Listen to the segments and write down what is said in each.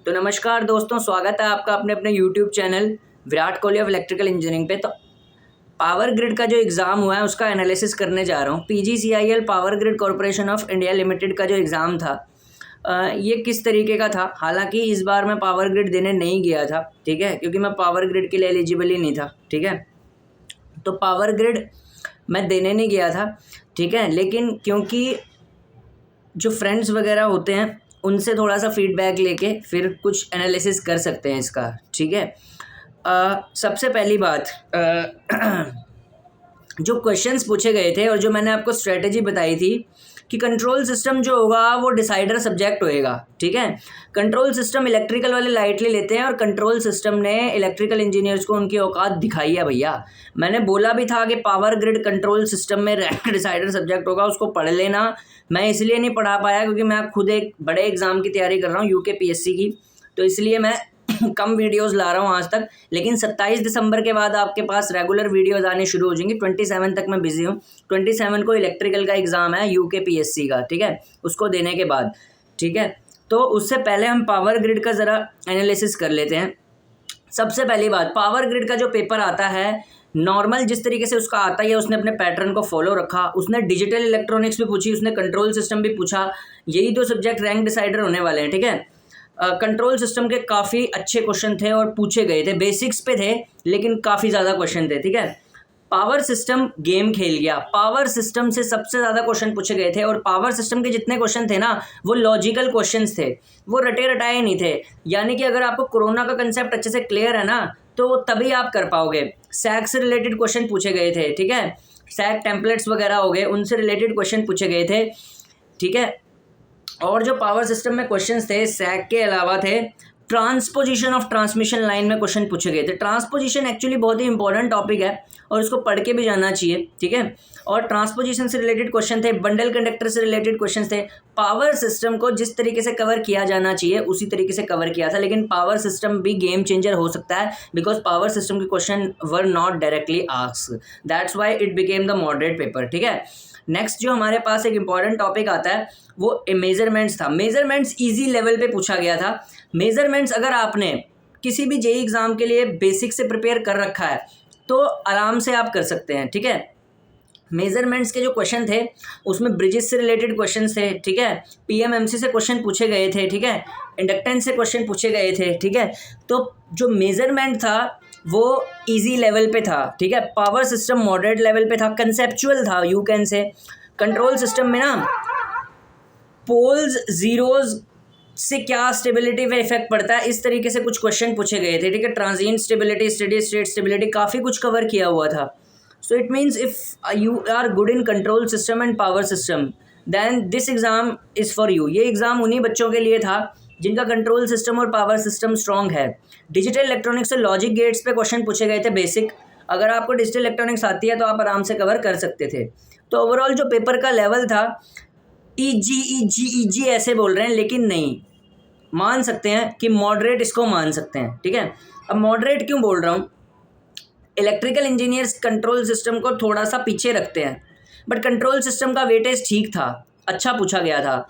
तो नमस्कार दोस्तों, स्वागत है आपका अपने अपने YouTube channel Virat Kohli of electrical engineering पे। तो पावर ग्रिड का जो एग्ज़ाम हुआ है उसका एनालिसिस करने जा रहा हूँ। PGCIL power grid corporation of India limited का जो एग्ज़ाम था ये किस तरीके का था। हालांकि इस बार मैं पावर ग्रिड देने नहीं गया था, ठीक है, क्योंकि मैं पावर ग्रिड के लिए एलिजिबल ही नहीं था, ठीक है। तो पावर ग्रिड मैं देने नहीं गया था, ठीक है, लेकिन क्योंकि जो फ्रेंड्स वगैरह होते हैं उनसे थोड़ा सा फीडबैक लेके फिर कुछ एनालिसिस कर सकते हैं इसका, ठीक है। सबसे पहली बात, जो क्वेश्चंस पूछे गए थे और जो मैंने आपको स्ट्रेटजी बताई थी कि कंट्रोल सिस्टम जो होगा वो डिसाइडर सब्जेक्ट होएगा, ठीक है। कंट्रोल सिस्टम इलेक्ट्रिकल वाले लाइटली लेते हैं और कंट्रोल सिस्टम ने इलेक्ट्रिकल इंजीनियर्स को उनकी औकात दिखाई है भैया। मैंने बोला भी था कि पावर ग्रिड कंट्रोल सिस्टम में रैंक डिसाइडर सब्जेक्ट होगा, उसको पढ़ लेना। मैं इसलिए नहीं पढ़ा पाया क्योंकि मैं खुद एक बड़े एग्ज़ाम की तैयारी कर रहा हूँ, यूकेपीएससी की, तो इसलिए मैं कम वीडियोस ला रहा हूँ आज तक। लेकिन 27 दिसंबर के बाद आपके पास रेगुलर वीडियोस आने शुरू हो जाएंगी। 27 तक मैं बिजी हूँ। 27 को इलेक्ट्रिकल का एग्ज़ाम है यूकेपीएससी का, ठीक है, उसको देने के बाद, ठीक है। तो उससे पहले हम पावर ग्रिड का ज़रा एनालिसिस कर लेते हैं। सबसे पहली बात, पावर ग्रिड का जो पेपर आता है नॉर्मल जिस तरीके से उसका आता है, उसने अपने पैटर्न को फॉलो रखा। उसने डिजिटल इलेक्ट्रॉनिक्स भी पूछी, उसने कंट्रोल सिस्टम भी पूछा। यही दो सब्जेक्ट रैंक डिसाइडर होने वाले हैं, ठीक है। कंट्रोल सिस्टम के काफ़ी अच्छे क्वेश्चन थे और पूछे गए थे, बेसिक्स पे थे लेकिन काफ़ी ज़्यादा क्वेश्चन थे, ठीक है। पावर सिस्टम गेम खेल गया, पावर सिस्टम से सबसे ज़्यादा क्वेश्चन पूछे गए थे और पावर सिस्टम के जितने क्वेश्चन थे ना वो लॉजिकल क्वेश्चंस थे, वो रटे रटाए नहीं थे। यानी कि अगर आपको कोरोना का कंसेप्ट अच्छे से क्लियर है ना तो तभी आप कर पाओगे। सैग से रिलेटेड क्वेश्चन पूछे गए थे, ठीक है, सैग टेम्पलेट्स वगैरह हो गए, उनसे रिलेटेड क्वेश्चन पूछे गए थे, ठीक है। और जो पावर सिस्टम में क्वेश्चंस थे सैग के अलावा थे ट्रांसपोजिशन ऑफ ट्रांसमिशन लाइन में क्वेश्चन पूछे गए थे। ट्रांसपोजिशन एक्चुअली बहुत ही इंपॉर्टेंट टॉपिक है और इसको पढ़ के भी जाना चाहिए, ठीक है। और ट्रांसपोजिशन से रिलेटेड क्वेश्चन थे, बंडल कंडक्टर से रिलेटेड क्वेश्चन थे। पावर सिस्टम को जिस तरीके से कवर किया जाना चाहिए उसी तरीके से कवर किया था, लेकिन पावर सिस्टम भी गेम चेंजर हो सकता है बिकॉज पावर सिस्टम के question were not directly asked, that's why it became the moderate paper, ठीक है। नेक्स्ट जो हमारे पास एक इंपॉर्टेंट टॉपिक आता है वो मेजरमेंट्स था। मेजरमेंट्स इजी लेवल पे पूछा गया था। मेजरमेंट्स अगर आपने किसी भी जेईई एग्ज़ाम के लिए बेसिक से प्रिपेयर कर रखा है तो आराम से आप कर सकते हैं, ठीक है। मेजरमेंट्स के जो क्वेश्चन थे उसमें ब्रिजेस से रिलेटेड क्वेश्चन थे, ठीक है, पीएमएमसी से क्वेश्चन पूछे गए थे, ठीक है, इंडक्टेंस से क्वेश्चन पूछे गए थे, ठीक है। तो जो मेजरमेंट था वो इजी लेवल पे था, ठीक है। पावर सिस्टम मॉडरेट लेवल पे था, कंसेप्चुअल था, यू कैन से। कंट्रोल सिस्टम में ना पोल्स जीरोज से क्या स्टेबिलिटी पे इफेक्ट पड़ता है, इस तरीके से कुछ क्वेश्चन पूछे गए थे, ठीक है। Transient stability, steady state stability, काफ़ी कुछ कवर किया हुआ था। So it means if you are good in control system and power system then this exam is for you. ये एग्ज़ाम उन्हीं बच्चों के लिए था जिनका कंट्रोल सिस्टम और पावर सिस्टम स्ट्रॉन्ग है। डिजिटल इलेक्ट्रॉनिक्स से लॉजिक गेट्स पे क्वेश्चन पूछे गए थे बेसिक। अगर आपको डिजिटल इलेक्ट्रॉनिक्स आती है तो आप आराम से कवर कर सकते थे। तो ओवरऑल जो पेपर का लेवल था ईजी ऐसे बोल रहे हैं, लेकिन नहीं, मान सकते हैं कि मॉडरेट इसको मान सकते हैं, ठीक है। अब मॉडरेट क्यों बोल रहा हूँ, इलेक्ट्रिकल इंजीनियर्स कंट्रोल सिस्टम को थोड़ा सा पीछे रखते हैं, बट कंट्रोल सिस्टम का वेटेज ठीक था, अच्छा पूछा गया था।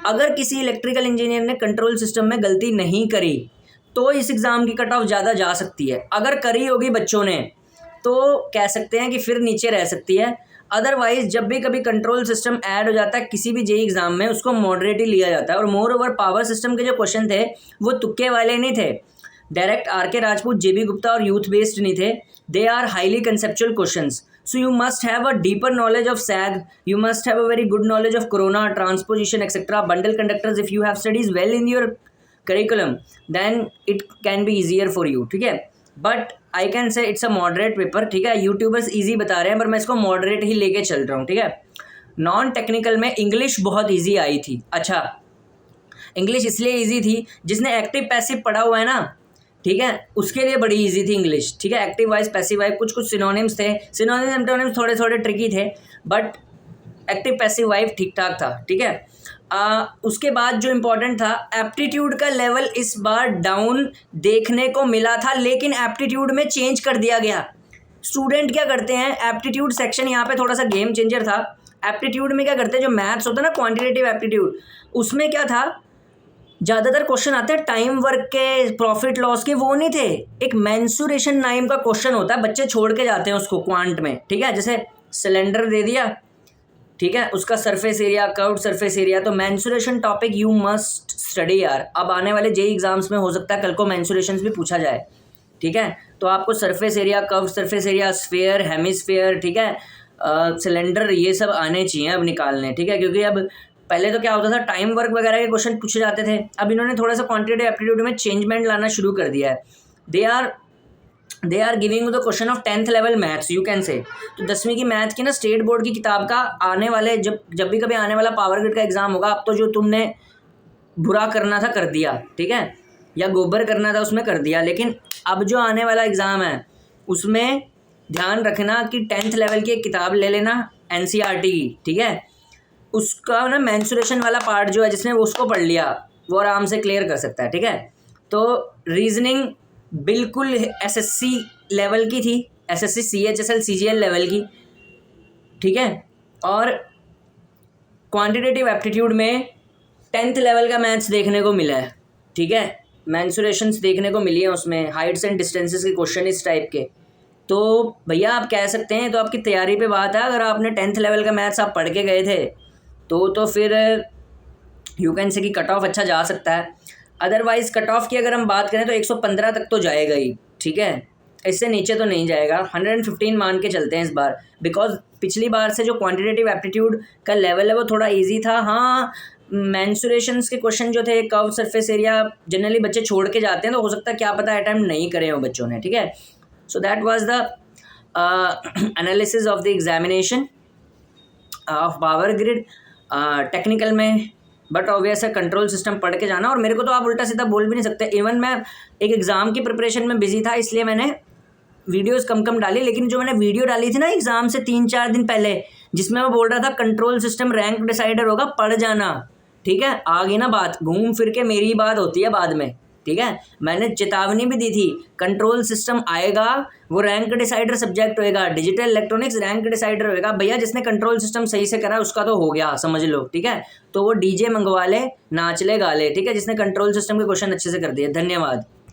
अगर किसी इलेक्ट्रिकल इंजीनियर ने कंट्रोल सिस्टम में गलती नहीं करी तो इस एग्ज़ाम की कट ऑफ ज़्यादा जा सकती है। अगर करी होगी बच्चों ने तो कह सकते हैं कि फिर नीचे रह सकती है। अदरवाइज जब भी कभी कंट्रोल सिस्टम ऐड हो जाता है किसी भी जेईई एग्ज़ाम में उसको मॉडरेट ही लिया जाता है। और मोर ओवर पावर सिस्टम के जो क्वेश्चन थे वो तुक्के वाले नहीं थे, direct R K. Rajput, J B. Gupta और यूथ बेस्ड नहीं थे। They are highly conceptual questions, so you must have a deeper knowledge of SAG, you must have a very good knowledge of corona, transposition, etc., bundle conductors. If you have studies well in your curriculum then it can be easier for you, ठीक है। But I can say it's a moderate paper, ठीक है। YouTubers easy बता रहे हैं पर मैं इसको मॉडरेट ही लेके चल रहा हूँ, ठीक है। नॉन टेक्निकल में इंग्लिश बहुत ईजी आई थी। अच्छा, इंग्लिश इसलिए ईजी थी जिसने एक्टिव पैसिव पढ़ा हुआ है ना, ठीक है, उसके लिए बड़ी इजी थी इंग्लिश, ठीक है। एक्टिव वाइज, पैसिव वाइज, कुछ कुछ सिनोनिम्स थे, सिनोनिम्स एंटोनिम्स थोड़े थोड़े ट्रिकी थे, बट एक्टिव पैसिव वाइज ठीक ठाक था, ठीक है। उसके बाद जो इम्पोर्टेंट था, एप्टीट्यूड का लेवल इस बार डाउन देखने को मिला था, लेकिन एप्टीट्यूड में चेंज कर दिया गया। स्टूडेंट क्या करते हैं, एप्टीट्यूड सेक्शन यहाँ पे थोड़ा सा गेम चेंजर था। एप्टीट्यूड में क्या करते हैं, जो मैथ्स होता है ना, क्वान्टिटेटिव एप्टीट्यूड, उसमें क्या था, ज़्यादातर क्वेश्चन आते हैं टाइम वर्क के, प्रॉफिट लॉस के, वो नहीं थे। एक मेंसुरेशन नाम का क्वेश्चन होता है, बच्चे छोड़ के जाते हैं उसको क्वांट में, ठीक है। जैसे सिलेंडर दे दिया, ठीक है, उसका surface area, curved surface area, तो mensuration topic you must study यार। अब आने वाले जेईई एग्जाम्स में हो सकता है कल को मेंसुरेशन भी पूछा जाए, ठीक है। तो आपको surface area, curved surface area, sphere, hemisphere, ठीक है, सिलेंडर, ये सब आने चाहिए अब निकालने, ठीक है। क्योंकि अब पहले तो क्या होता था, टाइम वर्क वगैरह के क्वेश्चन पूछे जाते थे, अब इन्होंने थोड़ा सा क्वांटिटेटिव एप्टीट्यूड में चेंजमेंट लाना शुरू कर दिया है। They are giving the question of 10th level maths, you can say. तो 10वीं की मैथ की ना स्टेट बोर्ड की किताब का आने वाले, जब भी कभी आने वाला पावर ग्रिड का एग्जाम होगा, अब तो जो तुमने बुरा करना था कर दिया, ठीक है, या गोबर करना था उसमें कर दिया, लेकिन अब जो आने वाला एग्ज़ाम है उसमें ध्यान रखना कि 10th लेवल की एक किताब ले लेना एनसीईआरटी की, ठीक है। उसका ना मेंसुरेशन वाला पार्ट जो है, जिसने उसको पढ़ लिया वो आराम से क्लियर कर सकता है, ठीक है। तो रीजनिंग बिल्कुल एसएससी लेवल की थी, एसएससी सीएचएसएल सीजीएल लेवल की, ठीक है। और क्वांटिटेटिव एप्टीट्यूड में 10th लेवल का मैथ्स देखने को मिला है, ठीक है। मेंसुरेशंस देखने को मिली है उसमें, हाइट्स एंड डिस्टेंसेस के क्वेश्चन इस टाइप के। तो भैया आप कह सकते हैं, तो आपकी तैयारी पे बात है। अगर आपने 10th लेवल का मैथ्स आप पढ़ के गए थे तो फिर यू कैन से कि कट ऑफ अच्छा जा सकता है। अदरवाइज़ कट ऑफ की अगर हम बात करें तो 115 तक तो जाएगा ही, ठीक है, इससे नीचे तो नहीं जाएगा। 115 मान के चलते हैं इस बार, बिकॉज पिछली बार से जो क्वांटिटेटिव एप्टीट्यूड का लेवल है वो थोड़ा ईजी था। हाँ, मेंसुरेशंस के क्वेश्चन जो थे, कर्व सरफेस एरिया, जनरली बच्चे छोड़ के जाते हैं, तो हो सकता है क्या पता अटेम्प्ट नहीं करे हो बच्चों ने, ठीक है। So that was the analysis of the examination of power grid technical में। बट ऑब्वियस है कंट्रोल सिस्टम पढ़ के जाना, और मेरे को तो आप उल्टा सीधा बोल भी नहीं सकते। इवन मैं एक एग्ज़ाम की प्रिपरेशन में बिजी था, इसलिए मैंने वीडियोस कम डाली, लेकिन जो मैंने वीडियो डाली थी ना एग्ज़ाम से 3-4 दिन पहले, जिसमें मैं बोल रहा था कंट्रोल सिस्टम रैंक डिसाइडर होगा, पढ़ जाना, ठीक है। आगे ना बात घूम फिर के मेरी बात होती है बाद में, ठीक है। मैंने चेतावनी भी दी थी, कंट्रोल सिस्टम आएगा, वो रैंक डिसाइडर सब्जेक्ट होएगा, डिजिटल इलेक्ट्रॉनिक्स रैंक डिसाइडर होएगा। भैया जिसने कंट्रोल सिस्टम सही से करा उसका तो हो गया, समझ लो, ठीक है। तो वो डीजे मंगवा ले, नाच ले, गा ले, ठीक है, जिसने कंट्रोल सिस्टम के क्वेश्चन अच्छे से कर दिए। धन्यवाद।